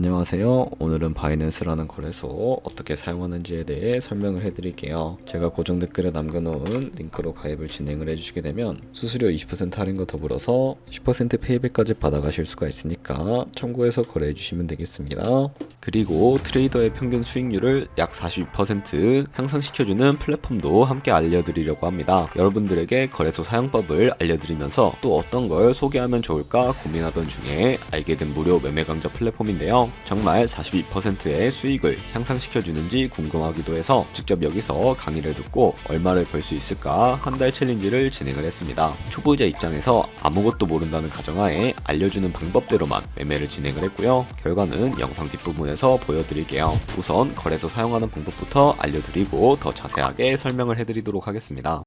안녕하세요. 오늘은 바이낸스라는 거래소 어떻게 사용하는지에 대해 설명을 해드릴게요. 제가 고정 댓글에 남겨놓은 링크로 가입을 진행을 해주시게 되면 수수료 20% 할인과 더불어서 10% 페이백까지 받아가실 수가 있으니까 참고해서 거래해주시면 되겠습니다. 그리고 트레이더의 평균 수익률을 약 42% 향상시켜주는 플랫폼도 함께 알려드리려고 합니다. 여러분들에게 거래소 사용법을 알려드리면서 또 어떤 걸 소개하면 좋을까 고민하던 중에 알게 된 무료 매매 강좌 플랫폼인데요. 정말 42%의 수익을 향상시켜주는지 궁금하기도 해서 직접 여기서 강의를 듣고 얼마를 벌 수 있을까 한 달 챌린지를 진행을 했습니다. 초보자 입장에서 아무것도 모른다는 가정하에 알려주는 방법대로만 매매를 진행을 했고요. 결과는 영상 뒷부분에서 보여드릴게요. 우선 거래소 사용하는 방법부터 알려드리고 더 자세하게 설명을 해드리도록 하겠습니다.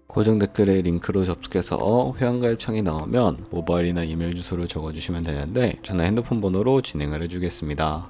고정 댓글에 링크로 접속해서 회원가입 창이 나오면 모바일이나 이메일 주소를 적어주시면 되는데 저는 핸드폰 번호로 진행을 해주겠습니다.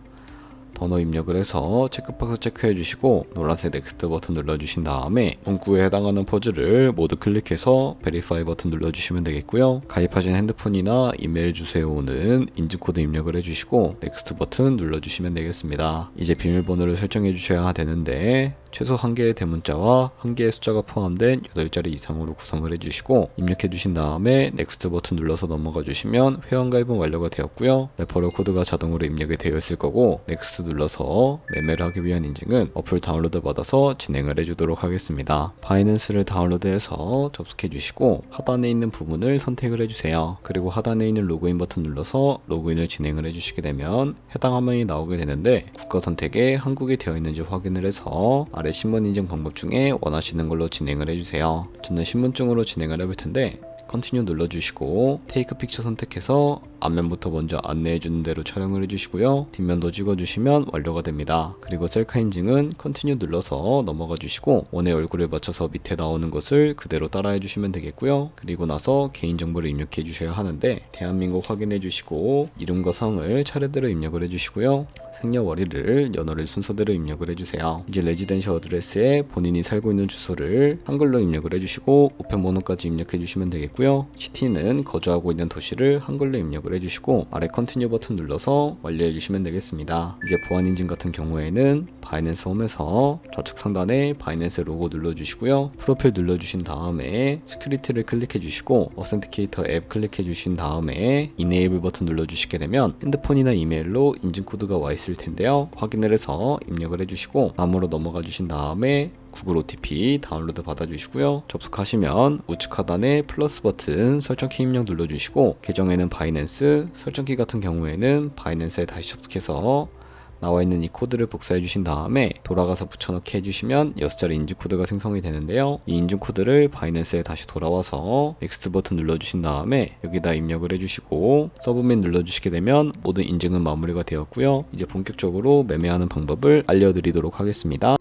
번호 입력을 해서 체크박스 체크해 주시고 노란색 넥스트 버튼 눌러주신 다음에 문구에 해당하는 퍼즐을 모두 클릭해서 베리파이 버튼 눌러주시면 되겠고요. 가입하신 핸드폰이나 이메일 주소에 오는 인증코드 입력을 해주시고 넥스트 버튼 눌러주시면 되겠습니다. 이제 비밀번호를 설정해 주셔야 되는데 최소 1개의 대문자와 1개의 숫자가 포함된 8자리 이상으로 구성을 해주시고 입력해 주신 다음에 넥스트 버튼 눌러서 넘어가 주시면 회원가입은 완료가 되었고요. 레퍼럴 코드가 자동으로 입력이 되어 있을 거고 넥스트 눌러서 매매를 하기 위한 인증은 어플 다운로드 받아서 진행을 해주도록 하겠습니다. 바이낸스를 다운로드해서 접속해 주시고 하단에 있는 부분을 선택을 해주세요. 그리고 하단에 있는 로그인 버튼 눌러서 로그인을 진행을 해주시게 되면 해당 화면이 나오게 되는데 국가 선택에 한국이 되어 있는지 확인을 해서 아래 신분 인증 방법 중에 원하시는 걸로 진행을 해주세요. 저는 신분증으로 진행을 해볼 텐데 컨티뉴 눌러주시고 테이크 픽처 선택해서 앞면부터 먼저 안내해주는 대로 촬영을 해주시고요. 뒷면도 찍어주시면 완료가 됩니다. 그리고 셀카 인증은 컨티뉴 눌러서 넘어가 주시고 원의 얼굴을 맞춰서 밑에 나오는 것을 그대로 따라해 주시면 되겠고요. 그리고 나서 개인정보를 입력해 주셔야 하는데 대한민국 확인해 주시고 이름과 성을 차례대로 입력을 해주시고요. 생년월일을 연월일 순서대로 입력을 해주세요. 이제 레지던셜 어드레스에 본인이 살고 있는 주소를 한글로 입력을 해주시고 우편번호까지 입력해 주시면 되겠고요. 시티는 거주하고 있는 도시를 한글로 입력을 해주시고 아래 컨티뉴 버튼 눌러서 완료해 주시면 되겠습니다. 이제 보안 인증 같은 경우에는 바이낸스 홈에서 좌측 상단에 바이낸스 로고 눌러주시고요. 프로필 눌러주신 다음에 시큐리티를 클릭해 주시고 어센티케이터 앱 클릭해 주신 다음에 이네이블 버튼 눌러주시게 되면 핸드폰이나 이메일로 인증 코드가 와 있을 텐데요. 확인을 해서 입력을 해주시고 다음으로 넘어가 주신 다음에 구글 OTP 다운로드 받아주시고요. 접속하시면 우측 하단에 플러스 버튼 설정키 입력 눌러주시고 계정에는 바이낸스, 설정키 같은 경우에는 바이낸스에 다시 접속해서 나와 있는 이 코드를 복사해 주신 다음에 돌아가서 붙여넣기 해주시면 6자리 인증 코드가 생성이 되는데요. 이 인증 코드를 바이낸스에 다시 돌아와서 넥스트 버튼 눌러주신 다음에 여기다 입력을 해주시고 서브밋 눌러주시게 되면 모든 인증은 마무리가 되었고요. 이제 본격적으로 매매하는 방법을 알려드리도록 하겠습니다.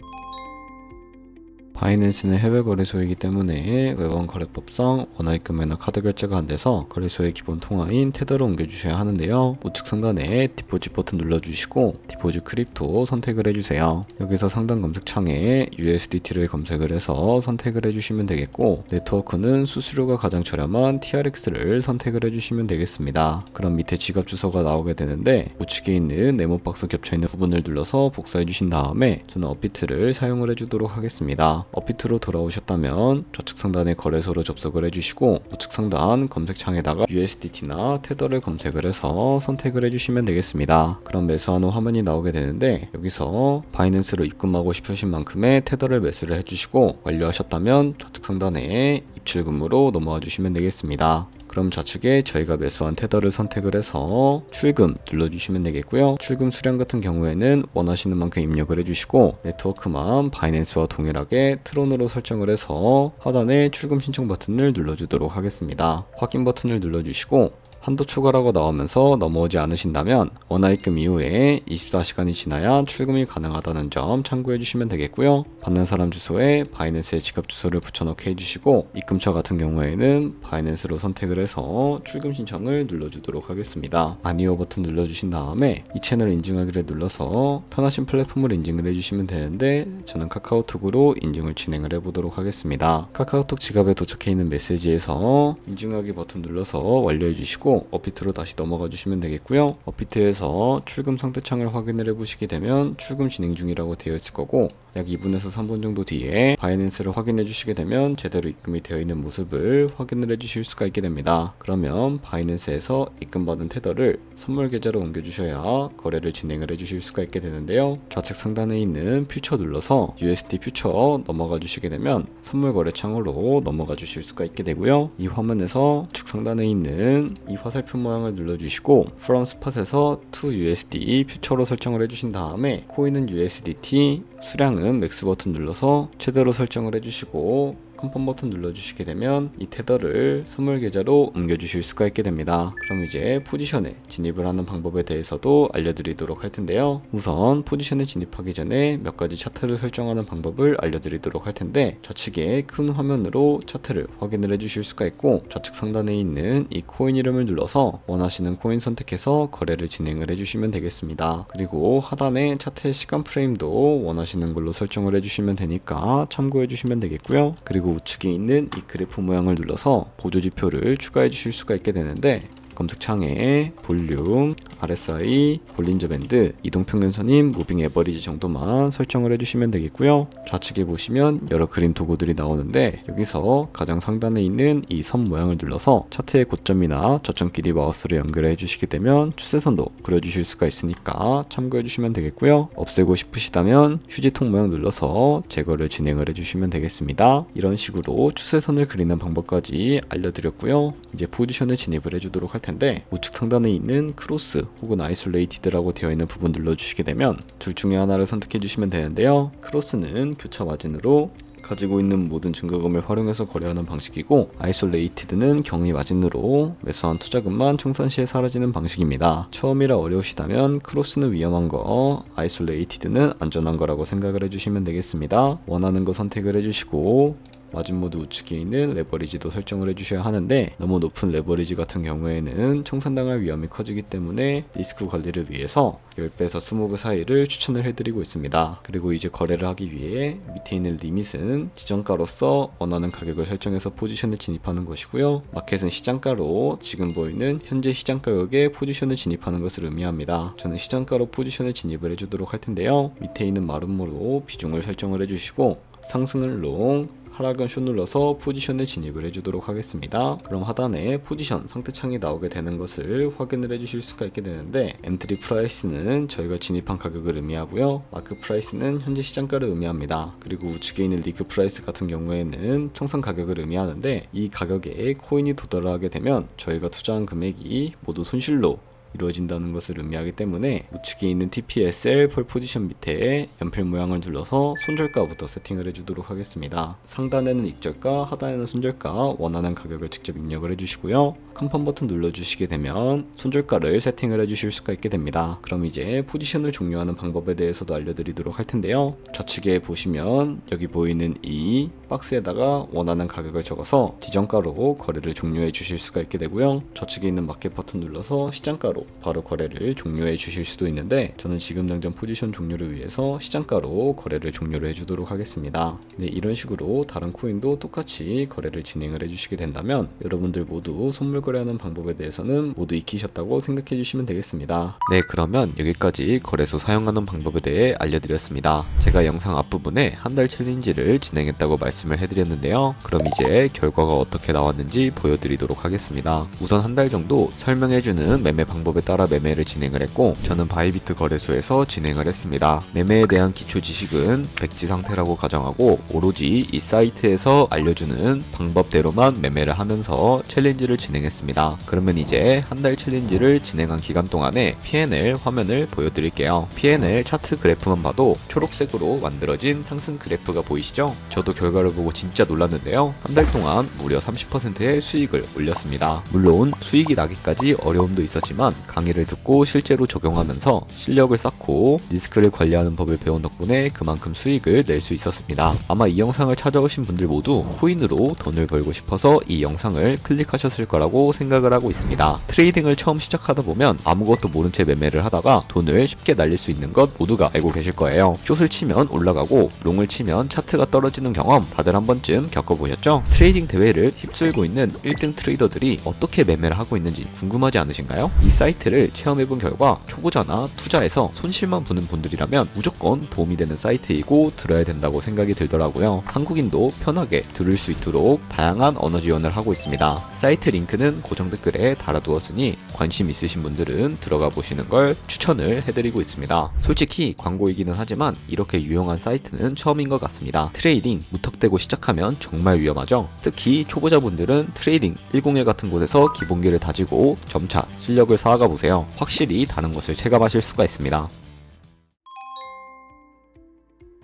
바이낸스는 해외 거래소이기 때문에 외환 거래법상 원화입금 매나 카드 결제가 안 돼서 거래소의 기본 통화인 테더를 옮겨주셔야 하는데요. 우측 상단에 디포짓 버튼 눌러주시고 디포짓 크립토 선택을 해주세요. 여기서 상단 검색창에 USDT를 검색을 해서 선택을 해주시면 되겠고 네트워크는 수수료가 가장 저렴한 TRX를 선택을 해주시면 되겠습니다. 그럼 밑에 지갑 주소가 나오게 되는데 우측에 있는 네모 박스 겹쳐있는 부분을 눌러서 복사해 주신 다음에 저는 업비트를 사용을 해주도록 하겠습니다. 업비트로 돌아오셨다면 좌측 상단의 거래소로 접속을 해주시고 우측 상단 검색창에다가 USDT나 테더를 검색을 해서 선택을 해주시면 되겠습니다. 그럼 매수하는 화면이 나오게 되는데 여기서 바이낸스로 입금하고 싶으신 만큼의 테더를 매수를 해주시고 완료하셨다면 좌측 상단에 입출금으로 넘어와 주시면 되겠습니다. 그럼 좌측에 저희가 매수한 테더를 선택을 해서 출금 눌러주시면 되겠고요. 출금 수량 같은 경우에는 원하시는 만큼 입력을 해주시고 네트워크만 바이낸스와 동일하게 트론으로 설정을 해서 하단에 출금 신청 버튼을 눌러주도록 하겠습니다. 확인 버튼을 눌러주시고 한도 초과라고 나오면서 넘어오지 않으신다면 원화입금 이후에 24시간이 지나야 출금이 가능하다는 점 참고해 주시면 되겠고요. 받는 사람 주소에 바이낸스의 지갑 주소를 붙여넣기 해주시고 입금처 같은 경우에는 바이낸스로 선택을 해서 출금 신청을 눌러주도록 하겠습니다. 아니오 버튼 눌러주신 다음에 이 채널 인증하기를 눌러서 편하신 플랫폼을 인증을 해주시면 되는데 저는 카카오톡으로 인증을 진행을 해보도록 하겠습니다. 카카오톡 지갑에 도착해 있는 메시지에서 인증하기 버튼 눌러서 완료해 주시고 해주시고 업비트로 다시 넘어가 주시면 되겠고요. 업비트에서 출금 상태창을 확인을 해보시게 되면 출금 진행 중이라고 되어 있을 거고, 약 2분에서 3분 정도 뒤에 바이낸스를 확인해 주시게 되면 제대로 입금이 되어 있는 모습을 확인을 해 주실 수가 있게 됩니다. 그러면 바이낸스에서 입금받은 테더를 선물 계좌로 옮겨 주셔야 거래를 진행을 해 주실 수가 있게 되는데요. 좌측 상단에 있는 퓨처 눌러서 USD 퓨처 넘어가 주시게 되면 선물 거래 창으로 넘어가 주실 수가 있게 되고요. 이 화면에서 우측 상단에 있는 이 화살표 모양을 눌러 주시고 From Spot에서 to USD 퓨처로 설정을 해 주신 다음에 코인은 USDT, 수량은 맥스 버튼 눌러서 최대로 설정을 해주시고 컨펌 버튼 눌러주시게 되면 이 테더를 선물 계좌로 옮겨주실 수가 있게 됩니다. 그럼 이제 포지션에 진입을 하는 방법에 대해서도 알려드리도록 할 텐데요. 우선 포지션에 진입하기 전에 몇 가지 차트를 설정하는 방법을 알려드리도록 할 텐데, 좌측에 큰 화면으로 차트를 확인을 해주실 수가 있고, 좌측 상단에 있는 이 코인 이름을 눌러서 원하시는 코인 선택해서 거래를 진행을 해주시면 되겠습니다. 그리고 하단에 차트의 시간 프레임도 원하시는 걸로 설정을 해주시면 되니까 참고해 주시면 되겠고요. 그리고 우측에 있는 이 그래프 모양을 눌러서 보조지표를 추가해 주실 수가 있게 되는데, 검색창에 볼륨, RSI, 볼린저 밴드, 이동평균선인 무빙 에버리지 정도만 설정을 해주시면 되겠고요. 좌측에 보시면 여러 그림 도구들이 나오는데, 여기서 가장 상단에 있는 이 선 모양을 눌러서 차트의 고점이나 저점끼리 마우스를 연결해 주시게 되면 추세선도 그려주실 수가 있으니까 참고해 주시면 되겠고요. 없애고 싶으시다면 휴지통 모양 눌러서 제거를 진행을 해주시면 되겠습니다. 이런 식으로 추세선을 그리는 방법까지 알려드렸고요. 이제 포지션에 진입을 해주도록 할 텐데, 우측 상단에 있는 크로스 혹은 아이솔레이티드라고 되어 있는 부분 눌러주시게 되면 둘 중에 하나를 선택해 주시면 되는데요. 크로스는 교차 마진으로 가지고 있는 모든 증거금을 활용해서 거래하는 방식이고, 아이솔레이티드는 경위 마진으로 매수한 투자금만 청산 시에 사라지는 방식입니다. 처음이라 어려우시다면 크로스는 위험한 거, 아이솔레이티드는 안전한 거라고 생각을 해주시면 되겠습니다. 원하는 거 선택을 해주시고 마진 모드 우측에 있는 레버리지도 설정을 해주셔야 하는데, 너무 높은 레버리지 같은 경우에는 청산당할 위험이 커지기 때문에 리스크 관리를 위해서 10배에서 20배 사이를 추천을 해드리고 있습니다. 그리고 이제 거래를 하기 위해 밑에 있는 리밋은 지정가로서 원하는 가격을 설정해서 포지션에 진입하는 것이고요. 마켓은 시장가로 지금 보이는 현재 시장 가격에 포지션을 진입하는 것을 의미합니다. 저는 시장가로 포지션에 진입을 해주도록 할 텐데요. 밑에 있는 마름모로 비중을 설정을 해주시고 상승을 롱, 하락은 숏 눌러서 포지션에 진입을 해주도록 하겠습니다. 그럼 하단에 포지션 상태창이 나오게 되는 것을 확인을 해주실 수가 있게 되는데, 엔트리 프라이스는 저희가 진입한 가격을 의미하고요. 마크 프라이스는 현재 시장가를 의미합니다. 그리고 우측에 있는 리그 프라이스 같은 경우에는 청산 가격을 의미하는데, 이 가격에 코인이 도달하게 되면 저희가 투자한 금액이 모두 손실로 이루어진다는 것을 의미하기 때문에 우측에 있는 TPSL 폴 포지션 밑에 연필 모양을 눌러서 손절가부터 세팅을 해주도록 하겠습니다. 상단에는 익절가, 하단에는 손절가, 원하는 가격을 직접 입력을 해주시고요. 컨펌 버튼 눌러주시게 되면 손절가를 세팅을 해주실 수가 있게 됩니다. 그럼 이제 포지션을 종료하는 방법에 대해서도 알려드리도록 할 텐데요. 좌측에 보시면 여기 보이는 이 박스에다가 원하는 가격을 적어서 지정가로 거래를 종료해 주실 수가 있게 되고요. 좌측에 있는 마켓 버튼 눌러서 시장가로 바로 거래를 종료해 주실 수도 있는데, 저는 지금 당장 포지션 종료를 위해서 시장가로 거래를 종료를 해주도록 하겠습니다. 네, 이런 식으로 다른 코인도 똑같이 거래를 진행을 해주시게 된다면 여러분들 모두 선물 거래하는 방법에 대해서는 모두 익히셨다고 생각해 주시면 되겠습니다. 네, 그러면 여기까지 거래소 사용하는 방법에 대해 알려드렸습니다. 제가 영상 앞부분에 한 달 챌린지를 진행했다고 말씀을 해드렸는데요. 그럼 이제 결과가 어떻게 나왔는지 보여드리도록 하겠습니다. 우선 한 달 정도 설명해주는 매매 방법에 따라 매매를 진행을 했고, 저는 바이비트 거래소에서 진행을 했습니다. 매매에 대한 기초 지식은 백지 상태라고 가정하고 오로지 이 사이트에서 알려주는 방법대로만 매매를 하면서 챌린지를 진행했습니다. 그러면 이제 한 달 챌린지를 진행한 기간 동안에 P&L 화면을 보여드릴게요. P&L 차트 그래프만 봐도 초록색으로 만들어진 상승 그래프가 보이시죠? 저도 결과를 보고 진짜 놀랐는데요. 한 달 동안 무려 30%의 수익을 올렸습니다. 물론 수익이 나기까지 어려움도 있었지만 강의를 듣고 실제로 적용하면서 실력을 쌓고 리스크를 관리하는 법을 배운 덕분에 그만큼 수익을 낼 수 있었습니다. 아마 이 영상을 찾아오신 분들 모두 코인으로 돈을 벌고 싶어서 이 영상을 클릭하셨을 거라고 거라고 생각을 하고 있습니다. 트레이딩을 처음 시작하다 보면 아무것도 모른 채 매매를 하다가 돈을 쉽게 날릴 수 있는 것 모두가 알고 계실 거예요. 숏을 치면 올라가고 롱을 치면 차트가 떨어지는 경험 다들 한 번쯤 겪어보셨죠? 트레이딩 대회를 휩쓸고 있는 1등 트레이더들이 어떻게 매매를 하고 있는지 궁금하지 않으신가요? 이 사이트를 체험해본 결과 초보자나 투자에서 손실만 보는 분들이라면 무조건 도움이 되는 사이트이고 들어야 된다고 생각이 들더라고요. 한국인도 편하게 들을 수 있도록 다양한 언어 지원을 하고 있습니다. 사이트 링크는 고정 댓글에 달아두었으니 관심 있으신 분들은 들어가 보시는 걸 추천을 해드리고 있습니다. 솔직히 광고이기는 하지만 이렇게 유용한 사이트는 처음인 것 같습니다. 트레이딩 무턱대고 시작하면 정말 위험하죠. 특히 초보자분들은 트레이딩 101 같은 곳에서 기본기를 다지고 점차 실력을 쌓아가 보세요. 확실히 다른 것을 체감하실 수가 있습니다.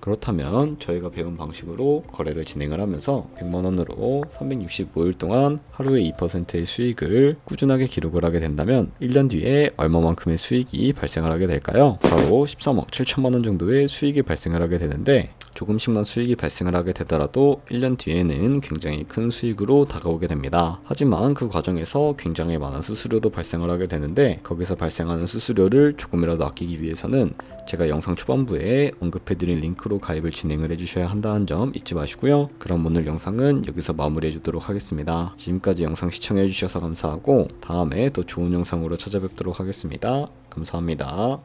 그렇다면 저희가 배운 방식으로 거래를 진행을 하면서 100만원으로 365일 동안 하루에 2%의 수익을 꾸준하게 기록을 하게 된다면 1년 뒤에 얼마만큼의 수익이 발생을 하게 될까요? 바로 13억 7천만원 정도의 수익이 발생을 하게 되는데, 조금씩만 수익이 발생을 하게 되더라도 1년 뒤에는 굉장히 큰 수익으로 다가오게 됩니다. 하지만 그 과정에서 굉장히 많은 수수료도 발생을 하게 되는데, 거기서 발생하는 수수료를 조금이라도 아끼기 위해서는 제가 영상 초반부에 언급해드린 링크로 가입을 진행을 해주셔야 한다는 점 잊지 마시고요. 그럼 오늘 영상은 여기서 마무리해 주도록 하겠습니다. 지금까지 영상 시청해 주셔서 감사하고 다음에 또 좋은 영상으로 찾아뵙도록 하겠습니다. 감사합니다.